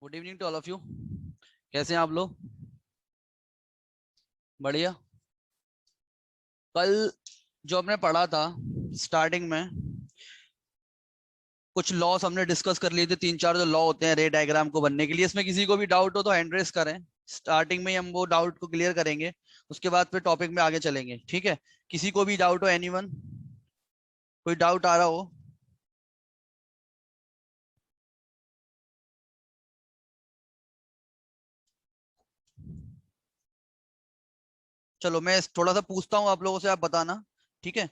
Good evening to all of you. कैसे हैं आप लोग? बढ़िया। कल जो हमने पढ़ा था स्टार्टिंग में, कुछ लॉस हमने डिस्कस कर लिए थे, तीन चार जो लॉ होते हैं रे डायग्राम को बनने के लिए। इसमें किसी को भी डाउट हो तो हैंड रेस करें। स्टार्टिंग में ही हम वो डाउट को क्लियर करेंगे, उसके बाद फिर टॉपिक में आगे चलेंगे। ठीक है? किसी को भी डाउट हो, एनीवन, कोई डाउट आ रहा हो? चलो मैं थोड़ा सा पूछता हूँ आप लोगों से, आप बताना। ठीक है?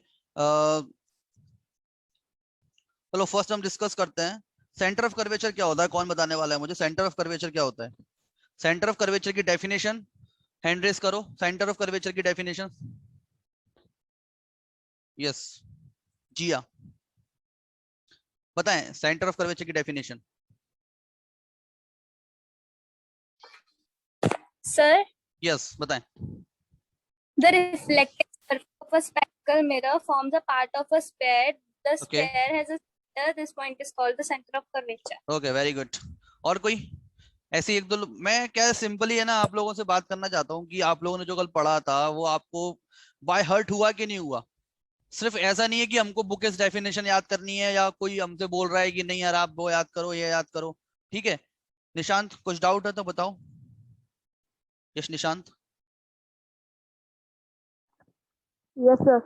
चलो फर्स्ट हम डिस्कस करते हैं, सेंटर ऑफ कर्वेचर क्या होता है। कौन बताने वाला है मुझे सेंटर ऑफ कर्वेचर क्या होता है? सेंटर ऑफ कर्वेचर की डेफिनेशन हैंड रेस करो। सेंटर ऑफ कर्वेचर की डेफिनेशन। यस, जिया बताएं सेंटर ऑफ कर्वेचर की डेफिनेशन। Sir, यस बताएं। the reflecting surface of a spherical mirror forms a part of a sphere. The okay sphere has a center. This point is called the center of curvature. Okay, very good. और कोई ऐसी एक दो मैं क्या simply है ना आप लोगों से बात करना चाहता हूँ कि आप लोगों ने जो कल पढ़ा था वो आपको बाय हर्ट हुआ कि नहीं हुआ। सिर्फ ऐसा नहीं है कि हमको बुक इस डेफिनेशन याद करनी है या कोई हमसे बोल रहा है कि नहीं यार आप वो याद करो, ये याद करो। ठीक है? निशांत, कुछ डाउट है तो बताओ। यस निशांत। Yes, sir.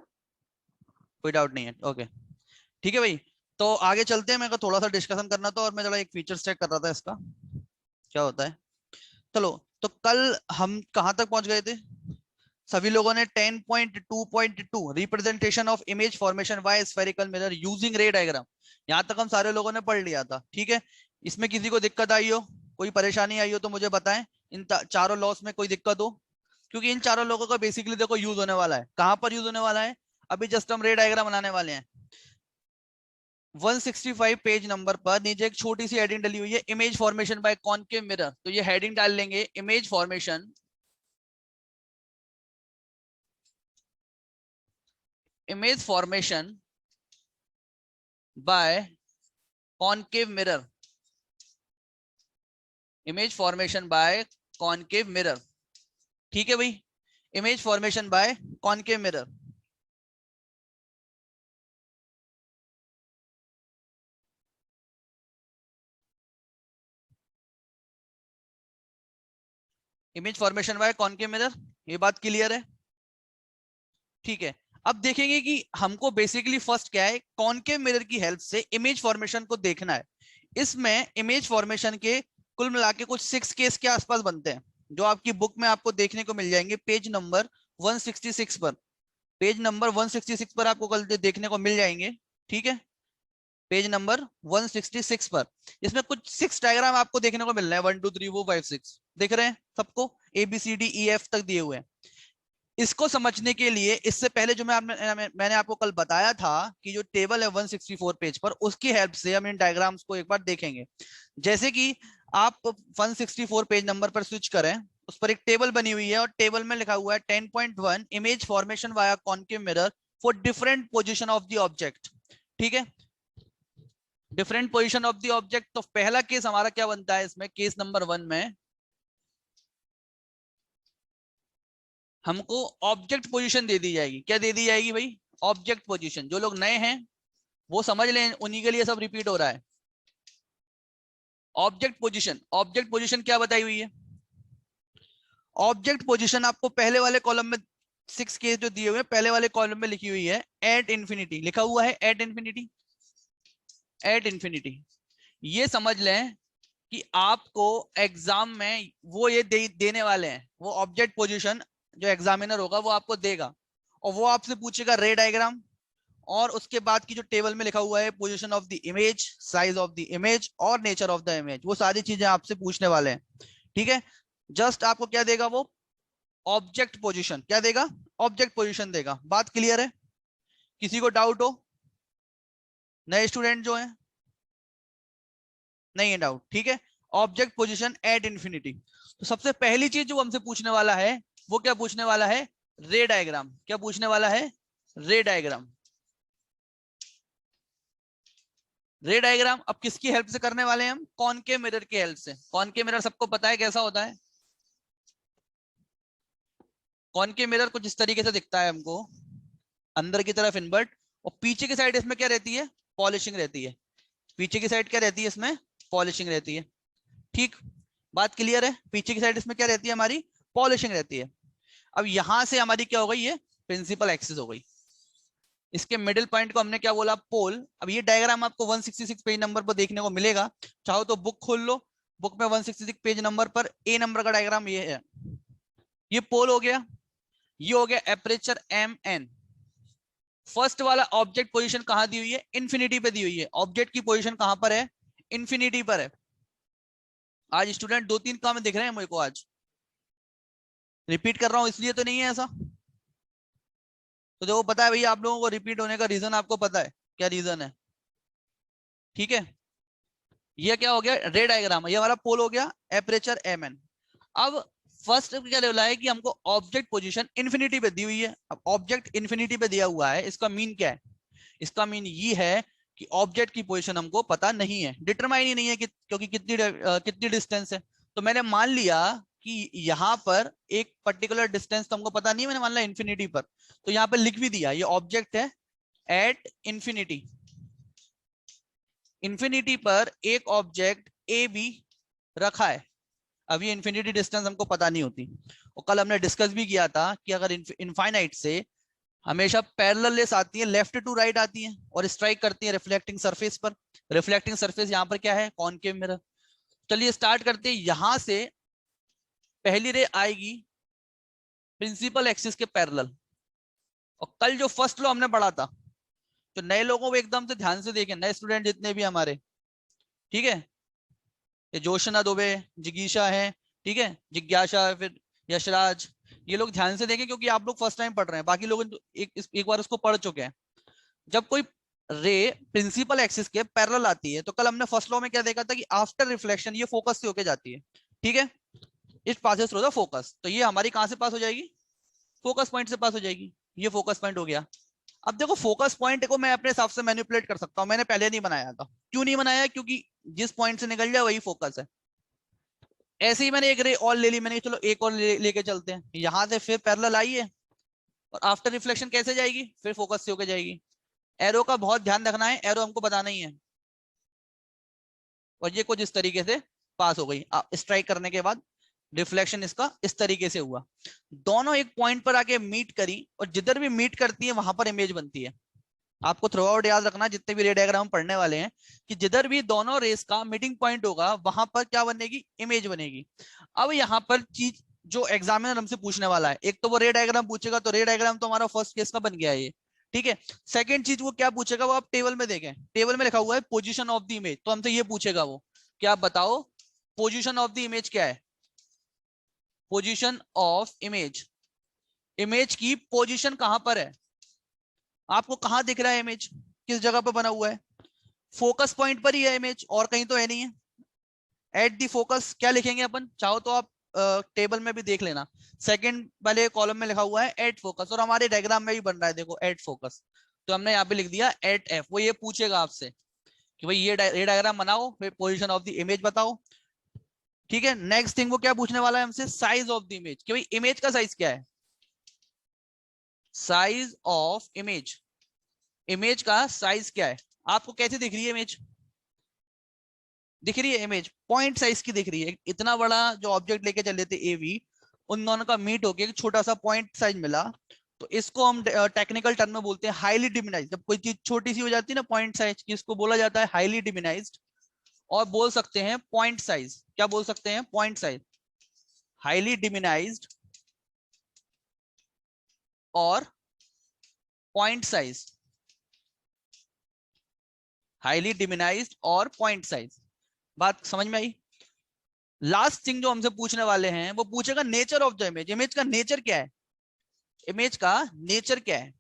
कोई डाउट नहीं है? ओके ठीक है भाई। तो आगे चलते हैं, मेरे को थोड़ा सा डिस्कशन करना था और मैं जरा एक फीचर चेक कर रहा था इसका क्या होता है। चलो, तो कल हम कहां तक पहुंच गए थे? सभी लोगों ने 10.2.2 representation of image formation by spherical mirror using रे डायग्राम, यहां तक हम सारे लोगों ने पढ़ लिया था। ठीक है? इसमें किसी को दिक्कत आई हो, कोई परेशानी आई हो तो मुझे बताएं। इन चारों लॉस में कोई दिक्कत हो, क्योंकि इन चारों लोगों का बेसिकली देखो यूज होने वाला है। कहां पर यूज होने वाला है? अभी जस्ट हम रे डायग्राम बनाने वाले हैं। 165 पेज नंबर पर नीचे एक छोटी सी हेडिंग डली हुई है, image formation by concave mirror. तो ये हेडिंग डाल लेंगे, image formation, image formation by concave mirror, image formation by concave mirror. ठीक है भाई? Image formation by concave mirror. Image formation by concave mirror, ये बात क्लियर है? ठीक है। अब देखेंगे कि हमको बेसिकली फर्स्ट क्या है, कॉनकेव मिरर की हेल्प से इमेज फॉर्मेशन को देखना है। इसमें इमेज फॉर्मेशन के कुल मिला के कुछ 6 केस के आसपास बनते हैं, जो आपकी बुक में आपको देखने को मिल जाएंगे पेज नंबर 166 पर। पेज नंबर 166 पर आपको कल देखने को मिल जाएंगे। ठीक है? पेज नंबर 166 पर इसमें कुछ 6 डायग्राम आपको देखने को मिल रहे हैं, 1 2 3 4 5 6 दिख रहे हैं सबको, A B C D E F तक दिए हुए हैं। इसको समझने के लिए इससे पहले जो मैंने आपको कल बताया था कि जो टेबल है 164 पेज पर, उसकी हेल्प से हम इन डायग्राम्स को एक बार देखेंगे। जैसे कि आप 164 पेज नंबर पर स्विच करें, उस पर एक टेबल बनी हुई है और टेबल में लिखा हुआ है 10.1 image formation via concave mirror for different position of the object. ठीक है? Different position of the object. तो पहला केस हमारा क्या बनता है इसमें, केस नंबर 1 में हमको ऑब्जेक्ट पोजीशन दे दी जाएगी। क्या दे दी जाएगी भाई? Object position. जो लोग नए हैं वो समझ लें, उन्हीं के लिए सब रिपीट हो रहा है। ऑब्जेक्ट पोजीशन, ऑब्जेक्ट पोजीशन क्या बताई हुई है? ऑब्जेक्ट पोजीशन आपको पहले वाले कॉलम में 6 केस जो दिए हुए हैं, पहले वाले कॉलम में लिखी हुई है एट इंफिनिटी, लिखा हुआ है एट इंफिनिटी, एट इंफिनिटी। ये समझ लें कि आपको एग्जाम में वो ये देने वाले हैं, वो ऑब्जेक्ट पोजीशन जो एग्जामिनर होगा वो आपको देगा, और वो आपसे पूछेगा रे डायग्राम, और उसके बाद की जो टेबल में लिखा हुआ है position of the image, size of the image और नेचर ऑफ द इमेज, वो सारी चीजें आपसे पूछने वाले हैं। ठीक है? जस्ट आपको क्या देगा वो? Object position. क्या देगा? ऑब्जेक्ट पोजीशन देगा। बात क्लियर है? किसी को डाउट हो? नए स्टूडेंट जो है नहीं है डाउट? ठीक है? Object position at infinity. तो सबसे पहली चीज जो हमसे पूछने वाला है वो क्या पूछने वाला है? रे डायग्राम। क्या पूछने वाला है? रे डायग्राम। रे डायग्राम अब किसकी हेल्प से करने वाले हैं हम? कॉनकेव मिरर की हेल्प से। कॉनकेव मिरर सबको पता है कैसा होता है। कॉनकेव मिरर कुछ इस तरीके से दिखता है हमको, अंदर की तरफ इन्वर्ट, और पीछे की साइड इसमें क्या रहती है? पॉलिशिंग रहती है। पीछे की साइड क्या रहती है? इसमें पॉलिशिंग रहती है। ठीक, बात क्लियर है? पीछे की साइड इसमें क्या रहती है? हमारी पॉलिशिंग रहती है। अब यहां से हमारी क्या हो गई? ये प्रिंसिपल एक्सिस हो गई। इसके मिडिल पॉइंट को हमने क्या बोला? पोल। अब ये डायग्राम आपको 166 पेज नंबर पर देखने को मिलेगा। चाहो तो बुक खोल लो, बुक में 166 पेज नंबर पर ए नंबर का डायग्राम ये है। ये पोल हो गया, ये हो गया एपरेचर एम एन। फर्स्ट वाला ऑब्जेक्ट पोजीशन कहां दी हुई है? इन्फिनिटी पे दी हुई है। ऑब्जेक्ट की पोजीशन कहां पर है? इन्फिनिटी पर है। आज स्टूडेंट 2-3 काम दिख रहे हैं मेरे को, आज रिपीट कर रहा हूं इसलिए तो नहीं है ऐसा। तो देखो पता है भैया आप लोगों को रिपीट होने का रीजन आपको पता है क्या रीजन है? ठीक है, ये क्या हो गया? रे डायग्राम, ये हमारा पोल हो गया एपरेचर एम एन। अब फर्स्ट क्या बोला है कि हमको ऑब्जेक्ट पोजीशन इन्फिनिटी पे दी हुई है। अब ऑब्जेक्ट इन्फिनिटी पे दिया हुआ है, इसका मीन क्या है? इसका मीन ये है कि ऑब्जेक्ट की पोजीशन हमको पता नहीं है, डिटरमाइन ही नहीं है कि, क्योंकि कितनी डिस्टेंस है। तो मैंने मान लिया कि यहाँ पर एक पर्टिकुलर डिस्टेंस तो हमको पता नहीं है, मैंने मान लिया इन्फिनिटी पर। तो यहाँ पर लिख भी दिया ये ऑब्जेक्ट है एट इन्फिनिटी। इन्फिनिटी पर एक ऑब्जेक्ट ए बी रखा है। अब ये इन्फिनिटी डिस्टेंस हमको पता नहीं होती, और कल हमने डिस्कस भी किया था कि अगर इनफाइनाइट से हमेशा पैरेलल रेस आती है, लेफ्ट टू राइट आती है और स्ट्राइक करती है रिफ्लेक्टिंग सरफेस पर। रिफ्लेक्टिंग सरफेस यहाँ पर क्या है? Concave mirror. चलिए स्टार्ट करते हैं। यहां से पहली रे आएगी प्रिंसिपल एक्सिस के पैरेलल। और कल जो फर्स्ट लॉ हमने पढ़ा था, तो नए लोगों को एकदम से ध्यान से देखें, नए स्टूडेंट जितने भी हमारे, ठीक है, ये जोशना दुबे, जिगीशा है, ठीक है, जिज्ञासा, फिर यशराज, ये लोग ध्यान से देखें क्योंकि आप लोग फर्स्ट टाइम पढ़ रहे हैं, बाकी लोग एक बार उसको पढ़ चुके हैं। जब कोई रे प्रिंसिपल एक्सिस के पैरेलल आती है, तो कल हमने फर्स्ट लॉ में क्या देखा था कि आफ्टर रिफ्लेक्शन ये फोकस से होके जाती है। ठीक है, it passes through the focus. तो ये हमारी कहां से पास हो जाएगी? फोकस पॉइंट से पास हो जाएगी। ये फोकस पॉइंट हो गया। अब देखो फोकस पॉइंट को मैं अपने हिसाब से मैनिपुलेट कर सकता हूं, मैंने पहले नहीं बनाया था। क्यों नहीं बनाया? क्योंकि जिस पॉइंट से निकल जाए वही फोकस है। ऐसे ही मैंने एक रे और ले ली, मैंने चलो एक और लेके चलते हैं। यहां से फिर पैरेलल आई है, और आफ्टर रिफ्लेक्शन कैसे जाएगी? फिर फोकस से होके जाएगी। एरो का बहुत ध्यान रखना है, एरो हमको बताना ही है। और ये कुछ इस तरीके से पास हो गई स्ट्राइक करने के बाद। रिफ्लेक्शन इसका इस तरीके से हुआ, दोनों एक पॉइंट पर आके मीट करी, और जिधर भी मीट करती है वहां पर इमेज बनती है। आपको थ्रू आउट याद रखना जितने भी रे डायग्राम पढ़ने वाले हैं, कि जिधर भी दोनों रेस का मीटिंग पॉइंट होगा वहां पर क्या बनेगी? इमेज बनेगी। अब यहाँ पर चीज जो एग्जामिनर हमसे पूछने वाला है, एक तो वो रे डायग्राम पूछेगा, तो रे डायग्राम तो हमारा फर्स्ट केस का बन गया है ये। ठीक है, सेकंड चीज वो क्या पूछेगा? वो आप टेबल में देखें, टेबल में लिखा हुआ है पोजीशन ऑफ द इमेज। तो हमसे ये पूछेगा वो कि आप बताओ पोजीशन ऑफ द इमेज क्या है? पोजीशन ऑफ इमेज, इमेज की पोजीशन कहां पर है? आपको कहां दिख रहा है इमेज? किस जगह पर बना हुआ है? फोकस पॉइंट पर ही है इमेज, और कहीं तो है नहीं है। एट दी फोकस क्या लिखेंगे अपन? चाहो तो आप टेबल में भी देख लेना, सेकंड वाले कॉलम में लिखा हुआ है एट फोकस, और हमारे डायग्राम में भी बन रहा है देखो एट फोकस। तो हमने यहाँ पे लिख दिया एट एफ। वो ये पूछेगा आपसे कि भाई ये डायग्राम बनाओ, फिर पोजीशन ऑफ द इमेज बताओ। ठीक है, नेक्स्ट थिंग वो क्या पूछने वाला है हमसे? साइज ऑफ द इमेज, कि भाई इमेज का साइज क्या है? साइज ऑफ इमेज, इमेज का साइज क्या है? आपको कैसे दिख रही है इमेज? दिख रही है इमेज पॉइंट साइज की दिख रही है। इतना बड़ा जो ऑब्जेक्ट लेके चले थे एवी, उन दोनों का मीट होके एक छोटा सा पॉइंट साइज मिला। तो इसको हम टेक्निकल टर्म में बोलते हैं हाईली डिमिनाइज्ड। जब कोई चीज छोटी सी हो जाती है ना पॉइंट साइज की, इसको बोला जाता है हाईली डिमिनाइज्ड। और बोल सकते हैं पॉइंट साइज, क्या बोल सकते हैं? पॉइंट साइज, हाईली डिमिनाइज्ड और पॉइंट साइज, हाईली डिमिनाइज्ड और पॉइंट साइज। बात समझ में आई? लास्ट थिंग जो हमसे पूछने वाले हैं, वो पूछेगा nature of the image. Image का नेचर क्या है? इमेज का नेचर क्या है?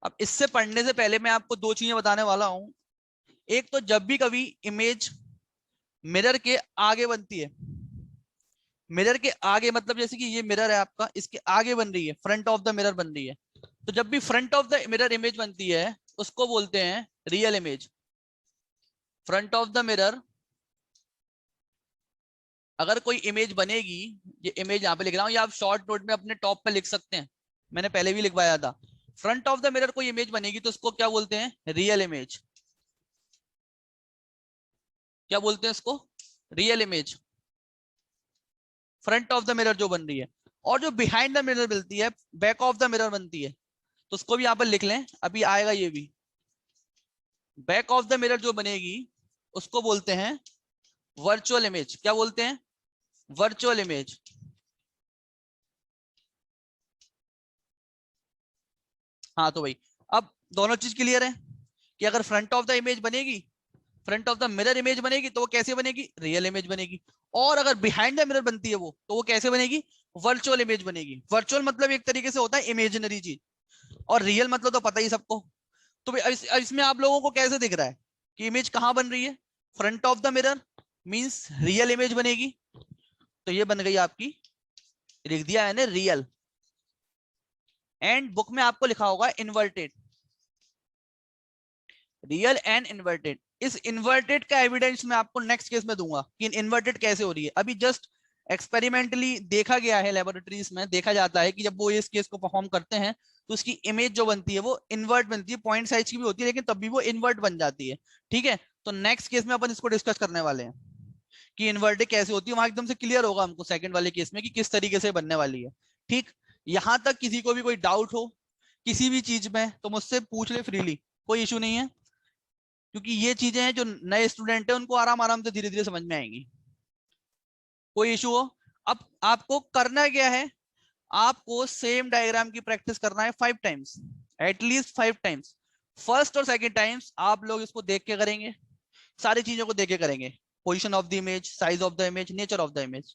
अब इससे पढ़ने से पहले मैं आपको दो चीजें बताने वाला हूं। एक तो जब भी कभी इमेज मिरर के आगे बनती है, मिरर के आगे मतलब जैसे कि ये मिरर है आपका, इसके आगे बन रही है, फ्रंट ऑफ द मिरर बन रही है। तो जब भी front of the mirror image बनती है, उसको बोलते हैं real image. Front of the mirror अगर कोई इमेज बनेगी, ये इमेज यहाँ पे लिख रहा हूँ, या आप शॉर्ट नोट में अपने टॉप पे लिख सकते हैं, मैंने पहले भी लिखवाया था। फ्रंट ऑफ द मिरर कोई इमेज बनेगी तो उसको क्या बोलते हैं? Real image. क्या बोलते हैं इसको? Real image. Front of the mirror जो बन रही है। और जो बिहाइंड द मिरर मिलती है, बैक ऑफ द मिरर बनती है, तो उसको भी यहाँ पर लिख लें, अभी आएगा ये भी। बैक ऑफ द मिरर जो बनेगी उसको बोलते हैं वर्चुअल इमेज। क्या बोलते हैं? Virtual image. हाँ तो भाई अब दोनों चीज क्लियर है कि अगर फ्रंट ऑफ द इमेज बनेगी, front of the mirror image बनेगी तो वो कैसे बनेगी? रियल इमेज बनेगी। और अगर बिहाइंड द मिरर बनती है वो, तो वो कैसे बनेगी? वर्चुअल इमेज बनेगी। वर्चुअल मतलब एक तरीके से होता है इमेजिनरी चीज, और रियल मतलब तो पता ही सबको। तो भाई इसमें आप लोगों को कैसे दिख रहा है कि इमेज कहाँ बन रही है? Front of the mirror means real image बनेगी। तो ये बन गई आपकी, लिख दिया मैंने रियल। एंड बुक में आपको लिखा होगा इन्वर्टेड। Real and inverted. इस इन्वर्टेड का एविडेंस मैं आपको नेक्स्ट केस में दूंगा कि इन्वर्टेड कैसे हो रही है। अभी जस्ट एक्सपेरिमेंटली देखा गया है, लेबोरेटरीज में देखा जाता है कि जब वो इस केस को परफॉर्म करते हैं तो उसकी इमेज जो बनती है वो इन्वर्ट बनती है। पॉइंट साइज की भी होती है लेकिन तब भी वो इन्वर्ट बन जाती है। ठीक है, तो नेक्स्ट केस में अपन इसको डिस्कस करने वाले हैं कि इन्वर्टेड कैसे होती है। वहां एकदम से क्लियर होगा हमको सेकंड वाले केस में कि किस तरीके से बनने वाली है। ठीक, यहां तक किसी को भी कोई डाउट हो किसी भी चीज में तो मुझसे पूछ ले फ्रीली, कोई इशू नहीं है, क्योंकि ये चीजें हैं जो नए स्टूडेंट है उनको आराम आराम से धीरे धीरे समझ में आएंगी। कोई इशू हो? अब आपको करना क्या है, आपको सेम डायग्राम की प्रैक्टिस करना है 5 टाइम्स, एटलीस्ट 5 टाइम्स। फर्स्ट और सेकंड टाइम्स आप लोग इसको देख के करेंगे, सारी चीजों को देख के करेंगे। Position of the image, size of the image, nature of the image.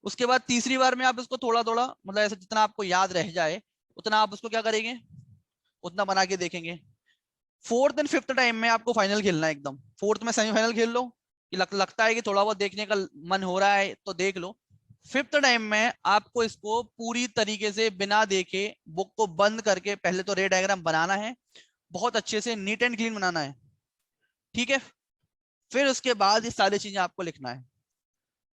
उसके बाद तीसरी बार में आप इसको थोड़ा थोड़ा, मतलब ऐसे जितना आपको याद रह जाए उतना आप उसको क्या करेंगे, उतना बना के देखेंगे। फोर्थ एंड फिफ्थ टाइम में आपको फाइनल खेलना है एकदम। फोर्थ में सेमीफाइनल खेल लो कि लगता है कि थोड़ा बहुत देखने का मन हो रहा है तो देख लो। फिफ्थ टाइम में आपको इसको पूरी तरीके से बिना देखे बुक को बंद करके पहले तो रे डायग्राम बनाना है, बहुत अच्छे से नीट एंड क्लीन बनाना है। ठीक है, फिर उसके बाद ये सारी चीजें आपको लिखना है।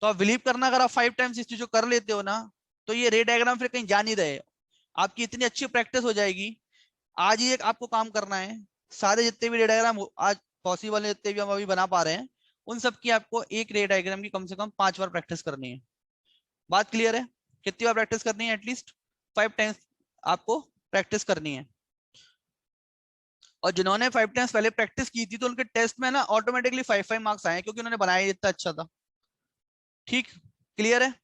तो आप बिलीव करना, अगर आप 5 टाइम्स इस चीज को कर लेते हो ना तो ये रे डायग्राम फिर कहीं जा नहीं रहे। आपकी इतनी अच्छी प्रैक्टिस हो जाएगी। आज ही एक आपको काम करना है, सारे जितने भी रे डायग्राम आज पॉसिबल है, जितने भी हम अभी बना पा रहे हैं, उन सब की आपको एक रे डायग्राम की कम से कम 5 बार प्रैक्टिस करनी है। बात क्लियर है? कितनी बार प्रैक्टिस करनी है? एटलीस्ट 5 टाइम्स आपको प्रैक्टिस करनी है। और जिन्होंने 5 टाइम्स पहले प्रैक्टिस की थी तो उनके टेस्ट में ना ऑटोमेटिकली 5 5 मार्क्स आए क्योंकि उन्होंने बनाया इतना अच्छा था। ठीक, क्लियर है?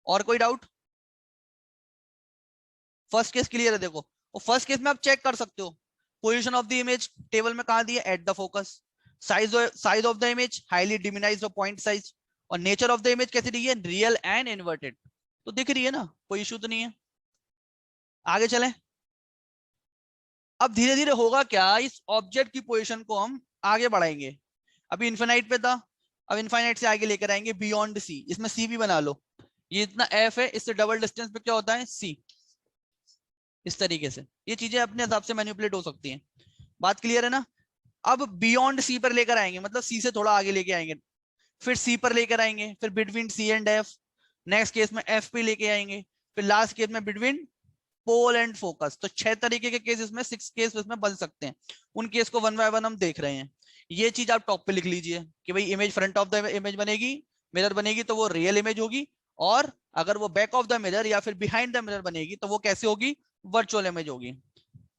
और कोई डाउट? फर्स्ट केस क्लियर है? देखो, और फर्स्ट केस में आप चेक कर सकते हो position of the image table में कहा दिया, at the focus. Size of the image highly diminished point size. और नेचर ऑफ द इमेज कैसी दी है? Real and inverted. तो दिख रही है ना, कोई इशू तो नहीं है। आगे चलें। अब धीरे धीरे होगा क्या, इस ऑब्जेक्ट की पोजीशन को हम आगे बढ़ाएंगे। अभी इन्फिनाइट पे था, अब इनफाइनाइट से आगे लेकर आएंगे बियॉन्ड सी। इसमें सी भी बना लो, ये इतना एफ है, इससे डबल डिस्टेंस पे क्या होता है? सी। इस तरीके से ये चीजें अपने हिसाब से मैनिपुलेट हो सकती हैं। बात क्लियर है ना? अब बियॉन्ड सी पर लेकर आएंगे, मतलब सी से थोड़ा आगे लेके आएंगे, फिर सी पर लेकर आएंगे, फिर between C and F, next case में एफ पे लेके आएंगे, फिर लास्ट केस में बिटवीन पोल एंड फोकस। तो 6 तरीके के केस इसमें, 6 केस इसमें बन सकते हैं। उन केस को वन बाय वन हम देख रहे हैं। ये चीज आप टॉप पे लिख लीजिए कि भाई image front of the image बनेगी, मिरर बनेगी तो वो रियल इमेज होगी। और अगर वो बैक ऑफ द मिरर या फिर बिहाइंड द मिरर बनेगी तो वो कैसे होगी? वर्चुअल इमेज होगी।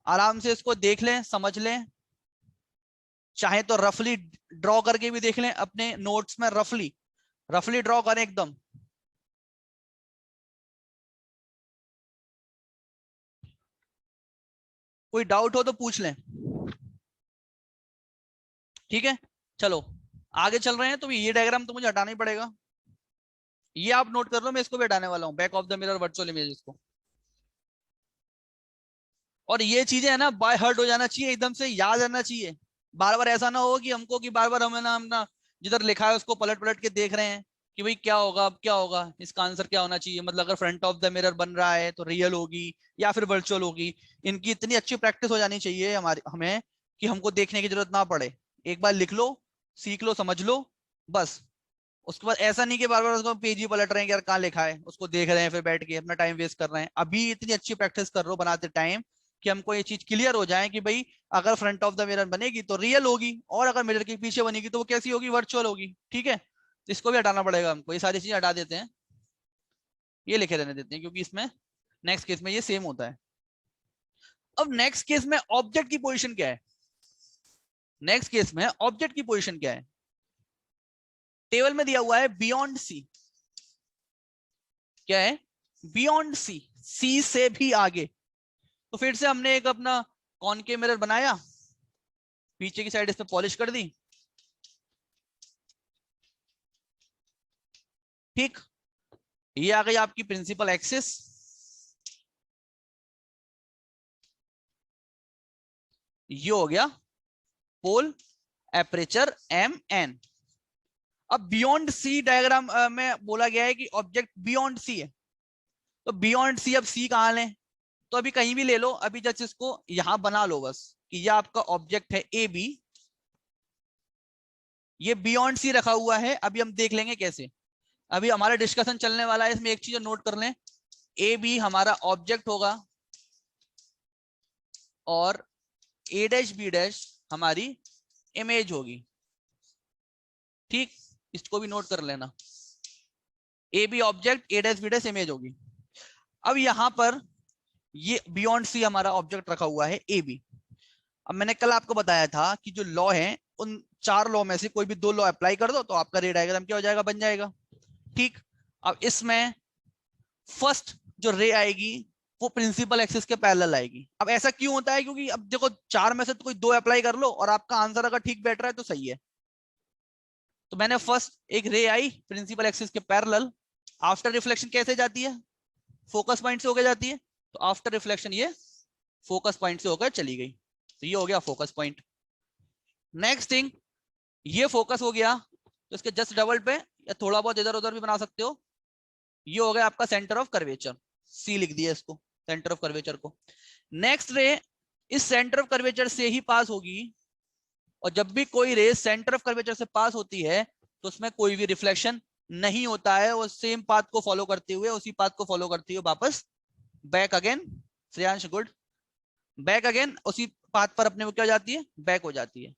आराम से इसको देख लें, समझ लें, चाहे तो रफली ड्रॉ करके भी देख लें अपने नोट्स में। रफली रफली ड्रॉ करें एकदम। कोई डाउट हो तो पूछ लें। ठीक है, चलो आगे चल रहे हैं। तो ये डायग्राम तो मुझे हटाना ही पड़ेगा, ये आप नोट कर लो, मैं इसको भी हटाने वाला हूँ, back of the mirror virtual image को। और ये चीजें है ना बाय हार्ट हो जाना चाहिए, एकदम से याद रहना चाहिए। बार बार ऐसा ना हो कि हमको कि बार बार हमें ना जिधर लिखा है उसको पलट पलट के देख रहे हैं कि भाई क्या होगा, अब क्या होगा, इसका आंसर क्या होना चाहिए, मतलब अगर फ्रंट ऑफ द मिरर बन रहा है तो रियल होगी या फिर वर्चुअल होगी। इनकी इतनी अच्छी प्रैक्टिस हो जानी चाहिए हमारी, हमें, कि हमको देखने की जरूरत ना पड़े। एक बार लिख लो, सीख लो, समझ लो, बस। उसके बाद ऐसा नहीं कि बार बार उसको पेज ही पलट रहे हैं कि यार कहाँ लिखा है, उसको देख रहे हैं, फिर बैठ के अपना टाइम वेस्ट कर रहे हैं। अभी इतनी अच्छी प्रैक्टिस कर लो बनाते टाइम कि हमको ये चीज क्लियर हो जाए कि भाई अगर फ्रंट ऑफ द मिरर बनेगी तो रियल होगी, और अगर मिरर के पीछे बनेगी तो वो कैसी होगी, वर्चुअल होगी। ठीक है, तो इसको भी हटाना पड़ेगा हमको, ये सारी चीजें हटा देते हैं, ये लिखे रहने देते हैं, क्योंकि इसमें नेक्स्ट केस में ये सेम होता है। अब नेक्स्ट केस में ऑब्जेक्ट की पोजीशन क्या है, नेक्स्ट केस में ऑब्जेक्ट की पोजीशन क्या है। टेबल में दिया हुआ है बियॉन्ड सी, क्या है, बियॉन्ड सी, सी से भी आगे। तो फिर से हमने एक अपना कॉनकेव मिरर बनाया, पीछे की साइड इस पे पॉलिश कर दी, ठीक। ये आ गई आपकी प्रिंसिपल एक्सिस, ये हो गया पोल एपरेचर एम एन। अब बियॉन्ड सी डायग्राम में बोला गया है कि ऑब्जेक्ट बियॉन्ड सी है, तो बियॉन्ड सी, अब सी कहां लें, तो अभी कहीं भी ले लो, अभी जस्ट इसको यहां बना लो बस, कि ये आपका ऑब्जेक्ट है ए बी, ये बियॉन्ड सी रखा हुआ है। अभी हम देख लेंगे कैसे, अभी हमारा डिस्कशन चलने वाला है, इसमें एक चीज नोट कर लें, ए बी हमारा ऑब्जेक्ट होगा और ए डैश बी डैश हमारी इमेज होगी, ठीक। इसको भी नोट कर लेना, A B object, A dash B dash image होगी। अब यहां पर ये बियॉन्ड सी हमारा ऑब्जेक्ट रखा हुआ है ए बी। अब मैंने कल आपको बताया था कि जो लॉ है उन चार लॉ में से कोई भी दो लॉ अप्लाई कर दो तो आपका रे डायग्राम क्या हो जाएगा, बन जाएगा, ठीक। अब इसमें फर्स्ट जो रे आएगी वो प्रिंसिपल एक्सिस के पैरेलल आएगी। अब ऐसा क्यों होता है, क्योंकि अब देखो चार में से तो कोई दो अप्लाई कर लो और आपका आंसर अगर ठीक बैठ रहा है तो सही है। तो मैंने फर्स्ट एक रे आई प्रिंसिपल एक्सिस के पैरेलल, आफ्टर रिफ्लेक्शन कैसे जाती है, फोकस पॉइंट से होकर जाती है, तो आफ्टर रिफ्लेक्शन ये फोकस पॉइंट से होकर चली गई, तो ये हो गया फोकस पॉइंट। नेक्स्ट थिंग, ये फोकस हो गया, तो इसके जस्ट डबल पे या थोड़ा बहुत इधर उधर भी बना सकते हो, ये हो गया आपका सेंटर ऑफ कर्वेचर, सी लिख दिया इसको, सेंटर ऑफ कर्वेचर को। नेक्स्ट रे इस सेंटर ऑफ कर्वेचर से ही पास होगी, और जब भी कोई रे सेंटर ऑफ कर्वेचर से पास होती है तो उसमें कोई भी रिफ्लेक्शन नहीं होता है, वो सेम पाथ को फॉलो करते हुए, उसी पाथ को फॉलो करते हुए वापस back again, Shreyansh good, back again उसी पाथ पर अपने वो क्या हो जाती है, बैक हो जाती है,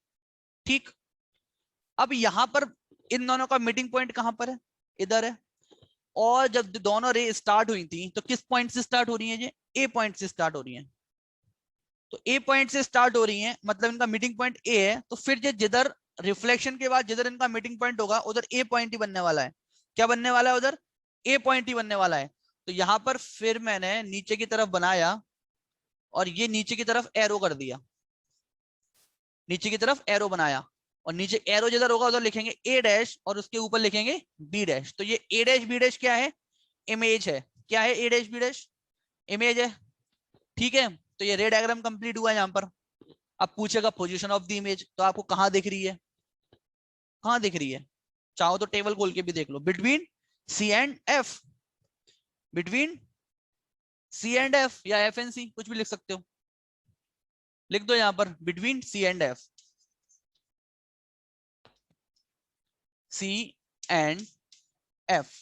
ठीक। अब यहां पर इन दोनों का मीटिंग पॉइंट कहां पर है, इधर है। और जब दोनों रे स्टार्ट हुई थी तो किस पॉइंट से स्टार्ट हो रही है, ये ए पॉइंट से स्टार्ट हो रही है, तो ए पॉइंट से स्टार्ट हो रही है, मतलब इनका मीटिंग पॉइंट ए है, तो फिर जिधर रिफ्लेक्शन के बाद जिधर इनका मीटिंग पॉइंट होगा उधर ए पॉइंट ही बनने वाला है। क्या बनने वाला है उधर, ए पॉइंट ही बनने वाला है। तो यहां पर फिर मैंने नीचे की तरफ बनाया और ये नीचे की तरफ एरो कर दिया, नीचे की तरफ एरो बनाया, और नीचे एरो जिधर होगा उधर लिखेंगे ए डैश और उसके ऊपर लिखेंगे बी डैश। तो ये ए डैश बी डैश क्या है, इमेज है। क्या है ए डैश बी डैश, इमेज है, ठीक है। तो ये रे डायग्राम कंप्लीट हुआ यहाँ पर। अब पूछेगा पोजीशन ऑफ द इमेज, तो आपको कहां दिख रही है, कहां दिख रही है, चाहो तो टेबल खोल के भी देख लो, between C and F, between C and F या एफ एंड सी, कुछ भी लिख सकते हो, लिख दो यहां पर between C and F, C and F.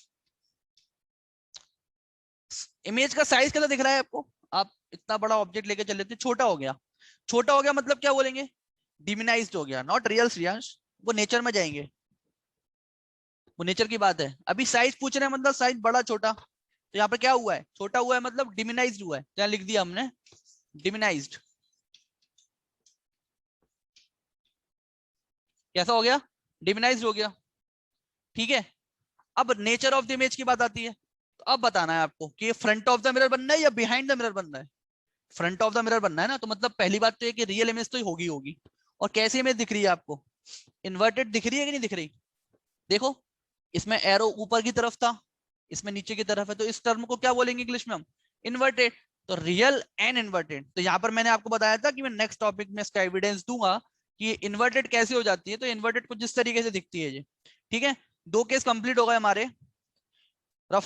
Image का साइज कितना दिख रहा है आपको, आप इतना बड़ा ऑब्जेक्ट लेके चल रहे थे, छोटा हो गया, छोटा हो गया मतलब क्या बोलेंगे, डिमिनाइज्ड हो गया, नॉट रियल श्रेयांश, वो नेचर में जाएंगे, वो नेचर की बात है। अभी साइज पूछ रहे हैं, मतलब साइज बड़ा छोटा, तो यहाँ पर क्या हुआ है, छोटा हुआ है मतलब डिमिनाइज्ड हुआ है, क्या लिख दिया हमने, डिमिनाइज्ड। कैसा हो गया, डिमिनाइज्ड हो गया, ठीक है। अब नेचर ऑफ द इमेज की बात आती है, तो अब बताना है आपको कि फ्रंट ऑफ द मिरर बनना है या बिहाइंड द मिरर बनना है। फ्रंट ऑफ द मिरर बनना है ना, तो मतलब पहली बात तो ये कि रियल इमेज तो होगी होगी। और कैसी इमेज दिख रही है आपको, इन्वर्टेड दिख रही है कि नहीं दिख रही, देखो इसमें एरो ऊपर की तरफ था, इसमें नीचे की तरफ है, तो इस टर्म को क्या बोलेंगे इंग्लिश में हम, इन्वर्टेड। तो रियल एंड इन्वर्टेड, तो यहाँ पर मैंने आपको बताया था कि मैं नेक्स्ट टॉपिक में इसका एविडेंस दूंगा कि इन्वर्टेड कैसे हो जाती है। तो इन्वर्टेड कुछ जिस तरीके से दिखती है ये, ठीक है। दो केस कंप्लीट हो गए हमारे।